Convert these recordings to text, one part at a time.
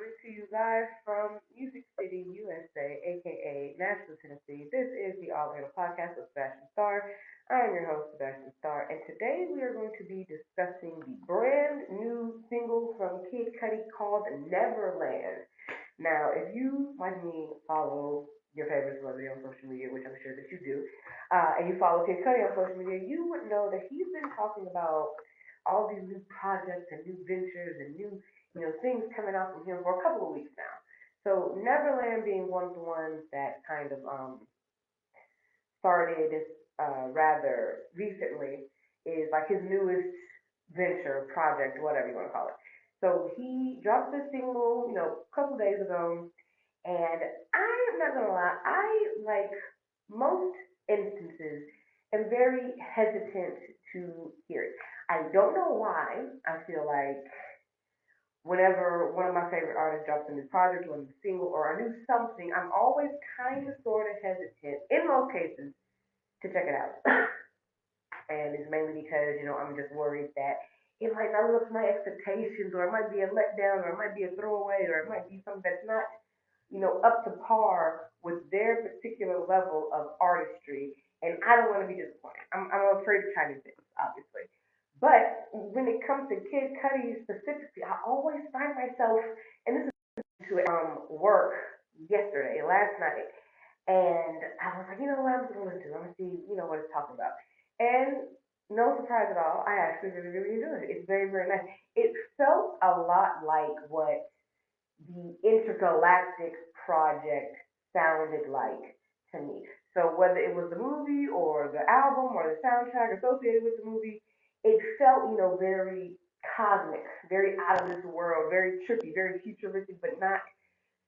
to you live from Music City, USA, aka Nashville, Tennessee. This is the ALLAnal podcast with Sebastian Starr. I am your host, Sebastian Starr, and today we are going to be discussing the brand new single from Kid Cudi called Neverland. Now, if you, like me, follow your favorite celebrity on social media, which I'm sure that you do, and you follow Kid Cudi on social media, you would know that he's been talking about all these new projects and new ventures and new things coming out from him for a couple of weeks now. So Neverland being one of the ones that kind of started rather recently is like his newest venture, project, whatever you want to call it. So he dropped this single, a couple of days ago, and I am not gonna lie, I like most instances am very hesitant to hear it. I don't know why. I feel like whenever one of my favorite artists drops a new project or a new single or a new something, I'm always kind of sort of hesitant, in most cases, to check it out. And it's mainly because, I'm just worried that it might not live up to my expectations, or it might be a letdown, or it might be a throwaway, or it might be something that's not, up to par with their particular level of artistry. And I don't want to be disappointed. I'm afraid to try new things, obviously. But when it comes to Kid Cudi specifically, I always find myself, and this is to work yesterday, last night, and I was like, you know what, I'm just gonna listen to it. I'm gonna see, what it's talking about. And no surprise at all, I actually really, really enjoyed it. It's very, very nice. It felt a lot like what the intergalactic project sounded like to me. So whether it was the movie or the album or the soundtrack associated with the movie, it felt, very cosmic, very out of this world, very trippy, very futuristic, but not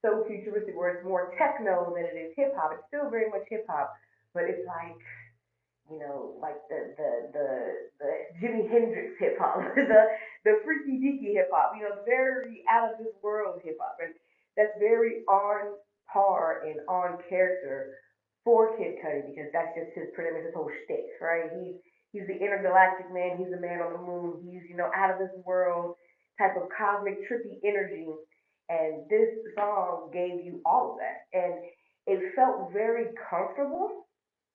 so futuristic where it's more techno than it is hip hop. It's still very much hip hop, but it's like like the Jimi Hendrix hip hop, the freaky deaky hip hop, very out of this world hip hop, and that's very on par and on character for Kid Cudi because that's just his pretty much his whole shtick, right? He's the intergalactic man. He's the man on the moon. He's out of this world type of cosmic trippy energy, and this song gave you all of that, and it felt very comfortable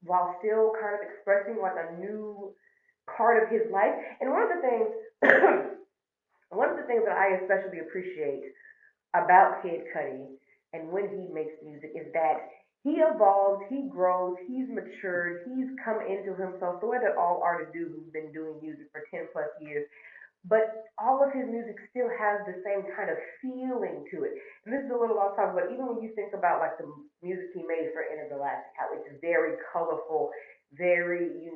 while still kind of expressing like a new part of his life. And one of the things, one of the things that I especially appreciate about Kid Cudi and when he makes music is that he evolves, he grows, he's matured, he's come into himself the way that all artists do who've been doing music for 10 plus years. But all of his music still has the same kind of feeling to it. And this is a little off topic, but even when you think about like the music he made for Intergalactic, how it's very colorful, very,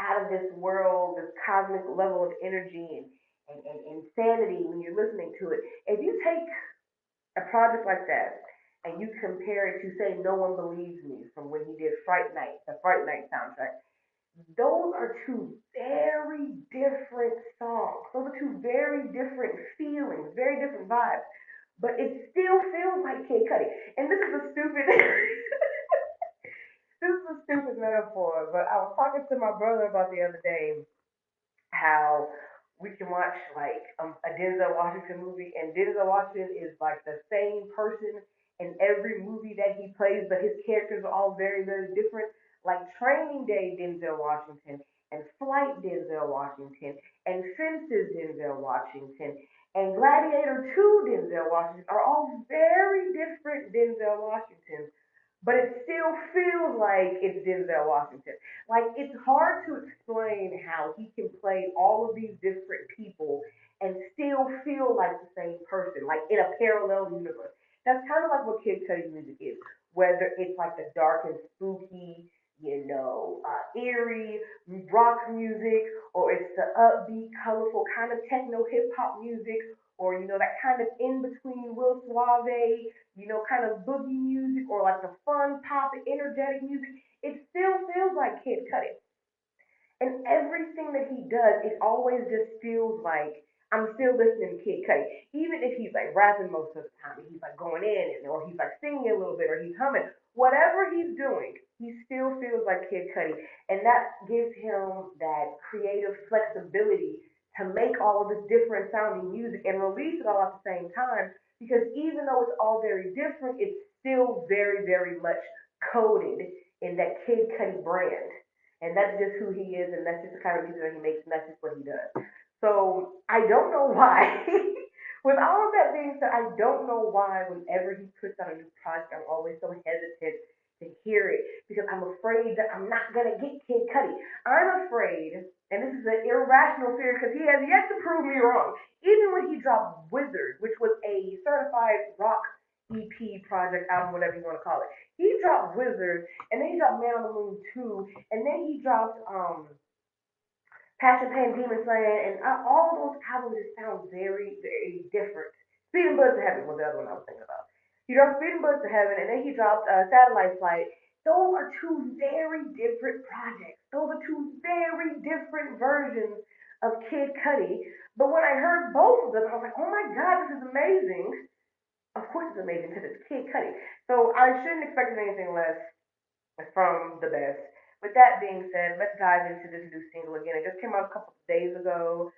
out of this world, this cosmic level of energy and insanity when you're listening to it. If you take a project like that and you compare it to say No One Believes Me from when he did Fright Night, the Fright Night soundtrack, those are two very different songs. Those are two very different feelings, very different vibes. But it still feels like Kid Cudi. And this is a stupid this is a stupid metaphor, but I was talking to my brother about the other day how we can watch like a Denzel Washington movie, and Denzel Washington is like the same person in every movie that he plays, but his characters are all very, very different. Like Training Day Denzel Washington, and Flight Denzel Washington, and Fences Denzel Washington, and Gladiator 2 Denzel Washington are all very different Denzel Washingtons, but it still feels like it's Denzel Washington. Like it's hard to explain how he can play all of these different people and still feel like the same person, like in a parallel universe. That's kind of like what Kid Cudi music is, whether it's like the dark and spooky, eerie rock music, or it's the upbeat, colorful kind of techno hip hop music, or that kind of in between real suave, kind of boogie music, or like the fun pop energetic music. It still feels like Kid Cudi. And everything that he does, it always just feels like I'm still listening to Kid Cudi. Even if he's like rapping most of the time, he's like going in, or he's like singing a little bit, or he's humming. Whatever he's doing, he still feels like Kid Cudi. And that gives him that creative flexibility to make all of this different sounding music and release it all at the same time because even though it's all very different, it's still very, very much coded in that Kid Cudi brand. And that's just who he is, and that's just the kind of music that he makes, and that's just what he does. So I don't know why. With all of that being said, I don't know why whenever he puts out a new project, I'm always so hesitant to hear it because I'm afraid that I'm not gonna get Kid Cudi. I'm afraid, and this is an irrational fear because he has yet to prove me wrong. Even when he dropped Wizard, which was a certified rock EP project album, whatever you want to call it, he dropped Wizard, and then he dropped Man on the Moon 2, and then he dropped Passion Pain Demon Slayer, and all those albums just sound very, very different. Speed and Bullets to Heaven was the other one I was thinking about. He dropped Speed and Bullets to Heaven, and then he dropped Satellite Flight. Those are two very different projects. Those are two very different versions of Kid Cudi. But when I heard both of them, I was like, oh my god, this is amazing. Of course it's amazing because it's Kid Cudi. So I shouldn't expect anything less from the best. With that being said, let's dive into this new single again. It just came out a couple of days ago.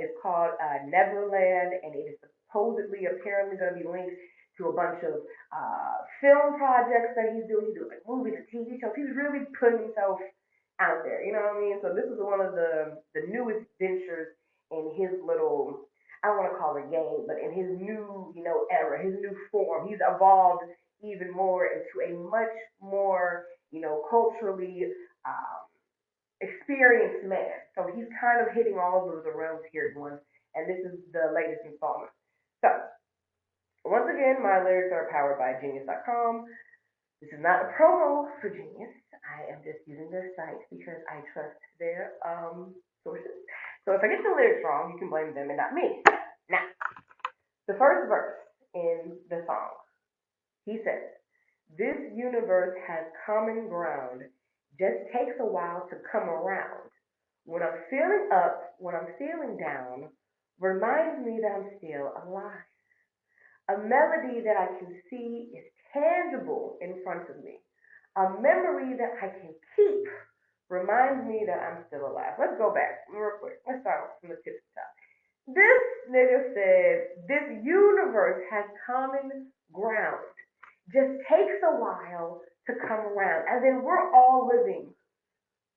It's called Neverland, and it is supposedly, apparently, going to be linked to a bunch of film projects that he's doing. He's doing like movies and TV shows. He's really putting himself out there. You know what I mean? So this is one of the newest ventures in his little, I don't want to call it game, but in his new, era, his new form. He's evolved even more into a much more, culturally um, experienced man. So he's kind of hitting all of the realms here at once, and this is the latest installment. So, once again, my lyrics are powered by Genius.com. This is not a promo for Genius. I am just using their site because I trust their sources. So if I get the lyrics wrong, you can blame them and not me. Now, the first verse in the song, he says, "This universe has common ground, just takes a while to come around. When I'm feeling up, when I'm feeling down, reminds me that I'm still alive. A melody that I can see is tangible in front of me. A memory that I can keep reminds me that I'm still alive." Let's go back real quick. Let's start from the tip to the top. This nigga said, "This universe has common ground. Just takes a while to come around." And then we're all living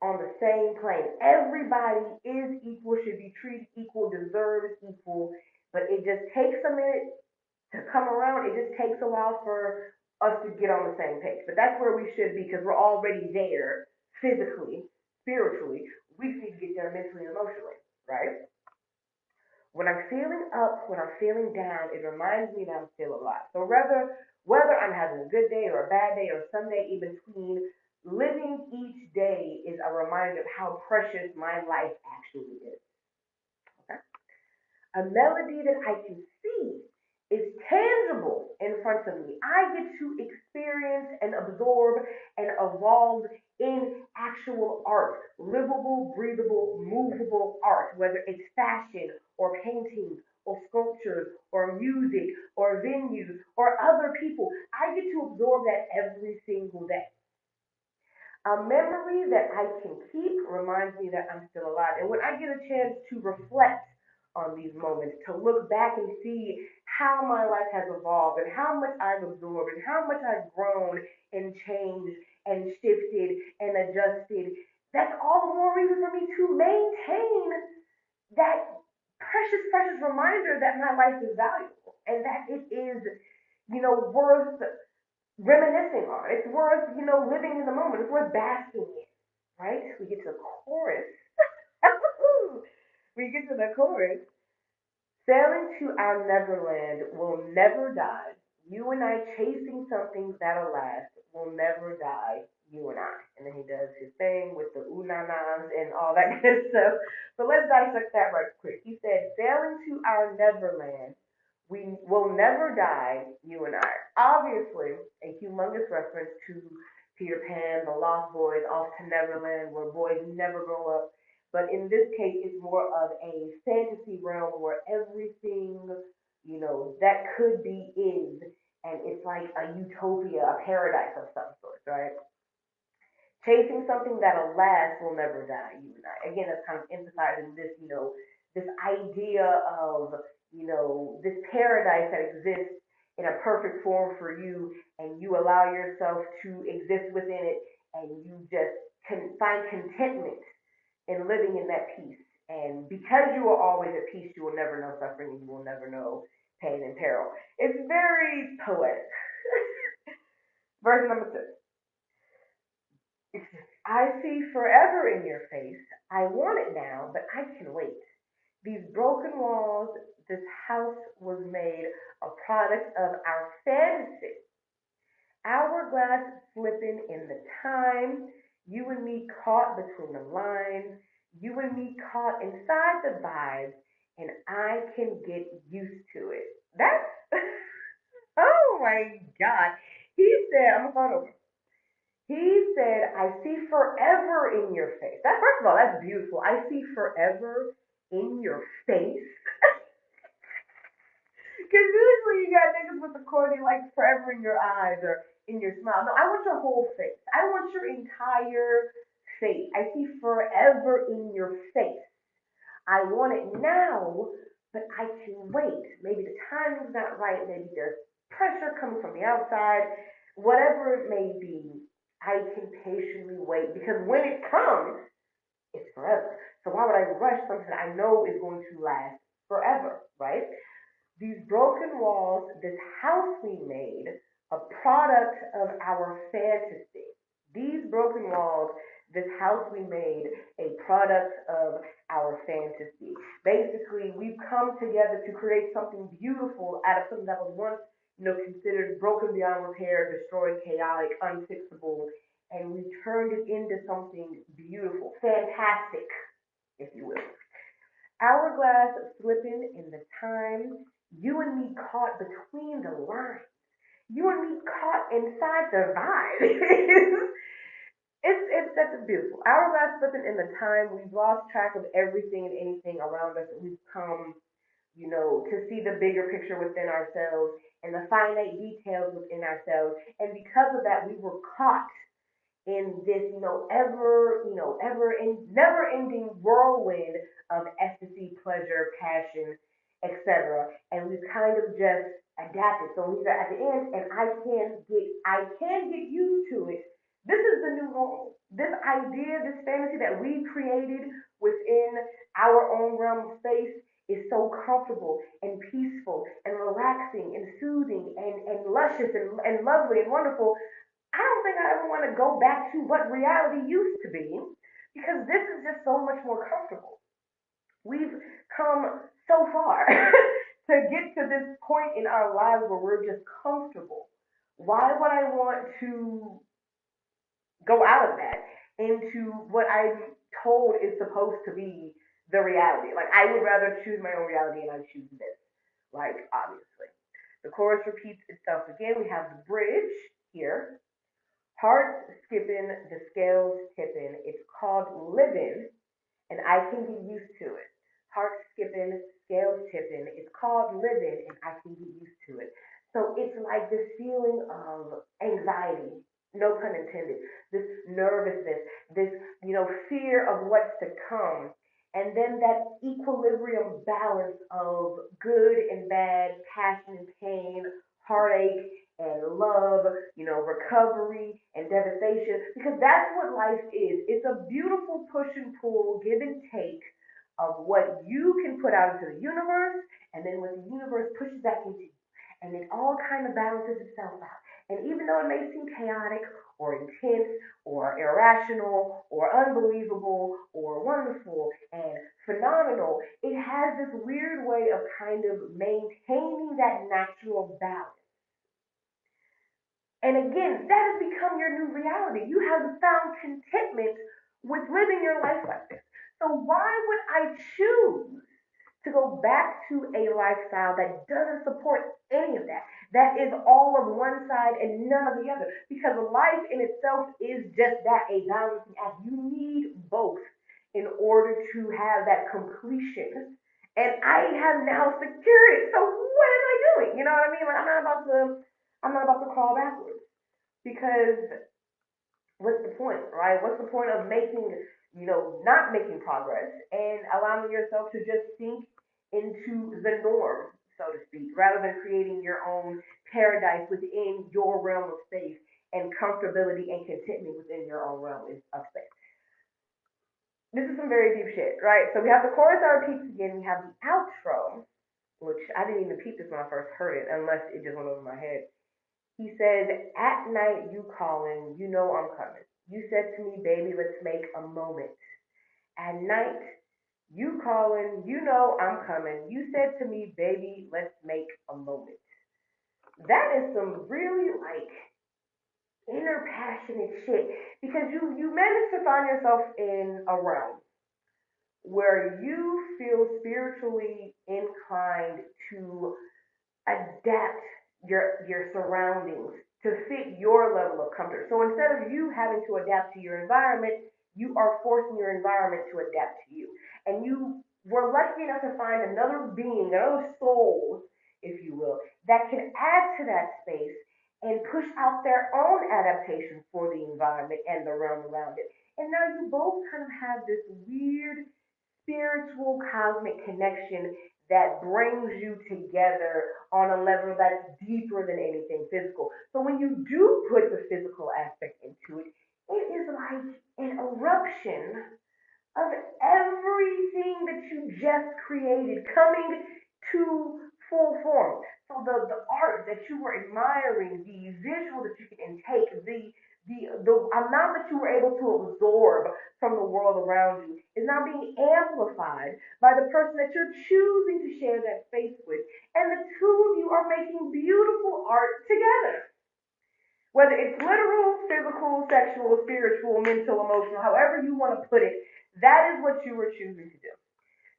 on the same plane. Everybody is equal, should be treated equal, deserves equal, but it just takes a minute to come around. It just takes a while for us to get on the same page. But that's where we should be because we're already there physically, spiritually. We just need to get there mentally and emotionally, right? When I'm feeling up, when I'm feeling down, it reminds me that I'm still alive. So whether I'm having a good day or a bad day or some day in between, living each day is a reminder of how precious my life actually is. Okay? A melody that I can see is tangible in front of me. I get to experience and absorb and evolve in actual art, livable, breathable, movable art, whether it's fashion or paintings or sculptures or music or venues or other people. I get to absorb that every single day. A memory that I can keep reminds me that I'm still alive. And when I get a chance to reflect on these moments, to look back and see how my life has evolved and how much I've absorbed and how much I've grown and changed and shifted and adjusted, that's all the more reason for me to maintain that precious, precious reminder that my life is valuable and that it is, worth reminiscing on. It's worth, living in the moment. It's worth basking in, right? We get to the chorus. We get to the chorus. "Sailing to our Neverland will never die. You and I chasing something that'll last will never die. You and I." And then he does his thing with the ooh na nas and all that good stuff. But let's dissect that right quick. He said, "Sailing to our Neverland, we will never die, you and I." Obviously, a humongous reference to Peter Pan, the Lost Boys, off to Neverland, where boys never grow up. But in this case, it's more of a fantasy realm where everything, that could be is. And it's like a utopia, a paradise of some sort, right? Chasing something that'll last will never die, you and I. Again, that's kind of emphasizing this, this idea of, this paradise that exists in a perfect form for you, and you allow yourself to exist within it, and you just can find contentment in living in that peace. And because you are always at peace, you will never know suffering, and you will never know pain and peril. It's very poetic. Verse number 6. I see forever in your face. I want it now, but I can wait. These broken walls, this house was made a product of our fantasy. Hourglass slipping in the time, you and me caught between the lines, you and me caught inside the vibe, and I can get used to it. That's, oh my God. He said, I'm going to over. He said, I see forever in your face. That, first of all, that's beautiful. I see forever in your face. Because usually you got niggas with the corny like forever in your eyes or in your smile. No, I want your whole face. I want your entire face. I see forever in your face. I want it now, but I can wait. Maybe the timing's not right. Maybe there's pressure coming from the outside. Whatever it may be, I can patiently wait because when it comes, it's forever. So why would I rush something I know is going to last forever, right? These broken walls, this house we made, a product of our fantasy. These broken walls, this house we made, a product of our fantasy. Basically, we've come together to create something beautiful out of something that was once, considered broken beyond repair, destroyed, chaotic, unfixable, and we turned it into something beautiful, fantastic, if you will. Hourglass slipping in the time, you and me caught between the lines. You and me caught inside the vibe. it's that's beautiful. Hourglass slipping in the time, we've lost track of everything and anything around us. We've come, to see the bigger picture within ourselves and the finite details within ourselves. And because of that, we were caught in this, never ending whirlwind of ecstasy, pleasure, passion, etc. And we've kind of just adapted. So he's at the end, and I can get used to it. This is the new normal. This idea, this fantasy that we created within our own realm of space is so comfortable and peaceful and relaxing and soothing and luscious and lovely and wonderful. I don't think I ever want to go back to what reality used to be because this is just so much more comfortable. We've come so far to get to this point in our lives where we're just comfortable. Why would I want to go out of that into what I'm told is supposed to be the reality? Like, I would rather choose my own reality and I choose this. Like, obviously. The chorus repeats itself again. We have the bridge here. Heart skipping, the scales tipping. It's called living, and I can get used to it. Heart skipping, scales tipping. It's called living, and I can get used to it. So it's like this feeling of anxiety, no pun intended, this nervousness, this, fear of what's to come. And then that equilibrium balance of good and bad, passion and pain, heartache and love, recovery and devastation, because that's what life is. It's a beautiful push and pull, give and take of what you can put out into the universe and then what the universe pushes back into you. And it all kind of balances itself out. And even though it may seem chaotic or intense or irrational or unbelievable or wonderful and phenomenal, it has this weird way of kind of maintaining that natural balance. And again, that has become your new reality. You have found contentment with living your life like this. So why would I choose to go back to a lifestyle that doesn't support any of that? That is all of one side and none of the other. Because life in itself is just that, a balancing act. You need both in order to have that completion. And I have now secured it. So what am I doing? You know what I mean? Like I'm not about to crawl backwards because what's the point, right? What's the point of making, not making progress and allowing yourself to just sink into the norm, so to speak, rather than creating your own paradise within your realm of space and comfortability and contentment within your own realm of space. This is some very deep shit, right? So we have the chorus I repeats again, we have the outro, which I didn't even peep this when I first heard it, unless it just went over my head. He says, at night you calling, you know I'm coming. You said to me, baby, let's make a moment. At night, you calling, you know I'm coming. You said to me, baby, let's make a moment. That is some really like inner passionate shit because you manage to find yourself in a realm where you feel spiritually inclined to adapt your surroundings to fit your level of comfort. So instead of you having to adapt to your environment, you are forcing your environment to adapt to you. And you were lucky enough to find another being, another soul, if you will, that can add to that space and push out their own adaptations for the environment and the realm around it. And now you both kind of have this weird spiritual cosmic connection that brings you together on a level that's deeper than anything physical. So when you do put the physical aspect into it, it is like an eruption of everything that you just created coming to full form. So the art that you were admiring, the visual that you can intake, the amount that you were able to absorb from the world around you is now being amplified by the person that you're choosing to share that space with. And the two of you are making beautiful art together. Whether it's literal, physical, sexual, spiritual, mental, emotional, however you want to put it, that is what you were choosing to do.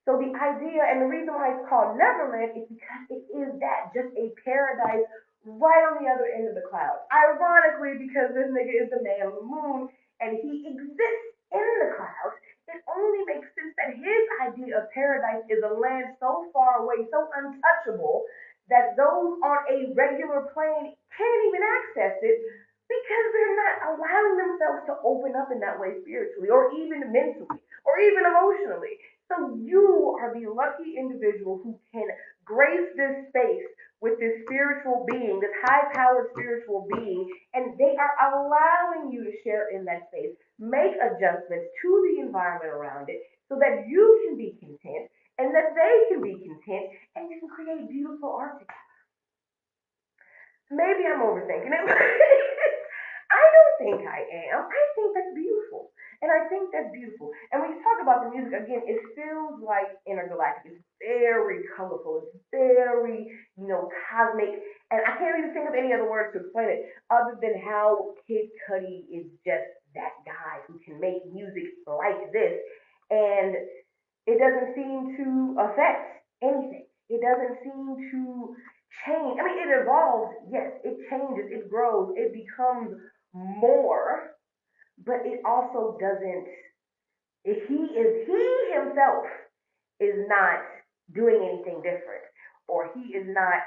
So the idea and the reason why it's called Neverland is because it is that, just a paradise right on the other end of the clouds. Ironically, because this nigga is the man on the moon and he exists in the clouds, it only makes sense that his idea of paradise is a land so far away, so untouchable, that those on a regular plane can't even access it because they're not allowing themselves to open up in that way spiritually or even mentally or even emotionally. So you are the lucky individual who can grace this space with this spiritual being, this high powered spiritual being, and they are allowing you to share in that space, make adjustments to the environment around it so that you can be content and that they can be content and you can create beautiful art together. Maybe I'm overthinking it, but I don't think I am. I think that's beautiful. And I think that's beautiful. And when you talk about the music, again, it feels like intergalactic. It's very colorful. It's very, cosmic. And I can't even think of any other words to explain it other than how Kid Cudi is just that guy who can make music like this. And it doesn't seem to affect anything. It doesn't seem to change. I mean, it evolves, yes, it changes, it grows, it becomes more, but it also doesn't. If he himself is not doing anything different, or he is not,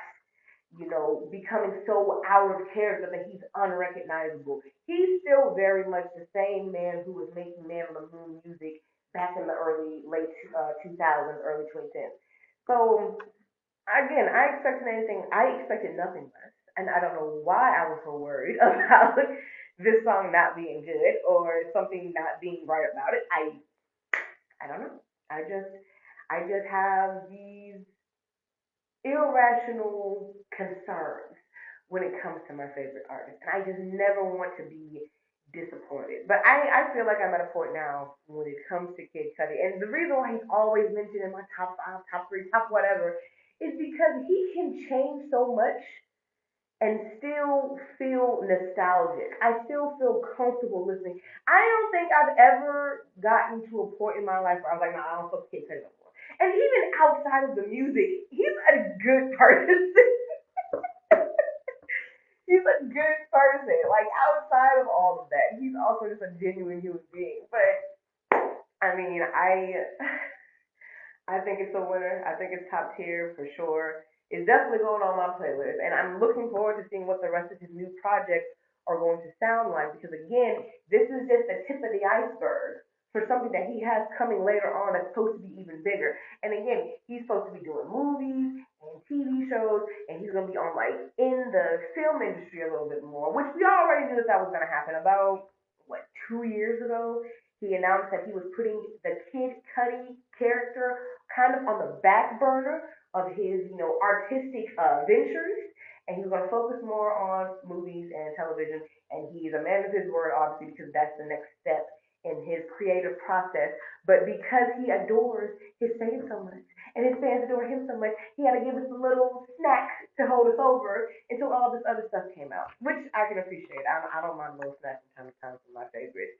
becoming so out of character that he's unrecognizable. He's still very much the same man who was making Man on the Moon music back in the late 2000s, early 2010s. So again, I expected nothing less, and I don't know why I was so worried about this song not being good or something not being right about it. I don't know. I just have these irrational concerns when it comes to my favorite artist, and I just never want to be disappointed. But I feel like I'm at a point now when it comes to Kid Cudi, and the reason why he's always mentioned in my top five, top three, top whatever, is because he can change so much and still feel nostalgic. I still feel comfortable listening. I don't think I've ever gotten to a point in my life where I was like, no, I don't fuck Kid Cudi no more. And even outside of the music, he's a good person. He's a good person. Like outside of all of that, he's also just a genuine human being. But I mean, I think it's a winner. I think it's top tier for sure. It's definitely going on my playlist, and I'm looking forward to seeing what the rest of his new projects are going to sound like. Because again, this is just the tip of the iceberg for something that he has coming later on that's supposed to be even bigger. And again, he's supposed to be doing movies and TV shows, and he's gonna be on like in the film industry a little bit more, which we already knew that was gonna happen. About what 2 years ago, he announced that he was putting the Kid Cudi character kind of on the back burner of his, artistic ventures, and he was gonna focus more on movies and television. And he's a man of his word, obviously, because that's the next step in his creative process. But because he adores his fans so much, and his fans adore him so much, he had to give us a little snack to hold us over until all this other stuff came out, which I can appreciate. I don't mind a little snack from time to time from my favorite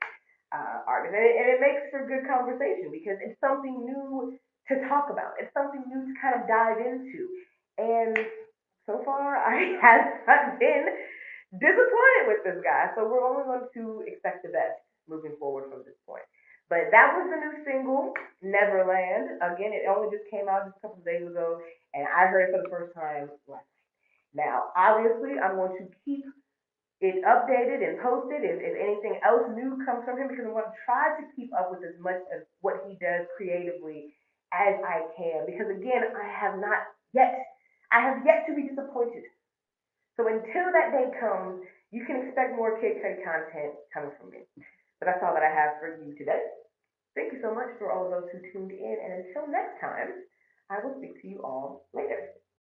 artists, and it makes for good conversation because it's something new to talk about. It's something new to kind of dive into, and so far I have not been disappointed with this guy. So we're only going to expect the best moving forward from this point. But that was the new single, Neverland. Again, it only just came out just a couple of days ago, and I heard it for the first time last night. Now, obviously, I'm going to keep it updated and posted if anything else new comes from him because I want to try to keep up with as much as what he does creatively as I can. Because again, I have yet to be disappointed. So until that day comes, you can expect more Kid Cudi content coming from me. But that's all that I have for you today. Thank you so much for all of those who tuned in, and until next time, I will speak to you all later.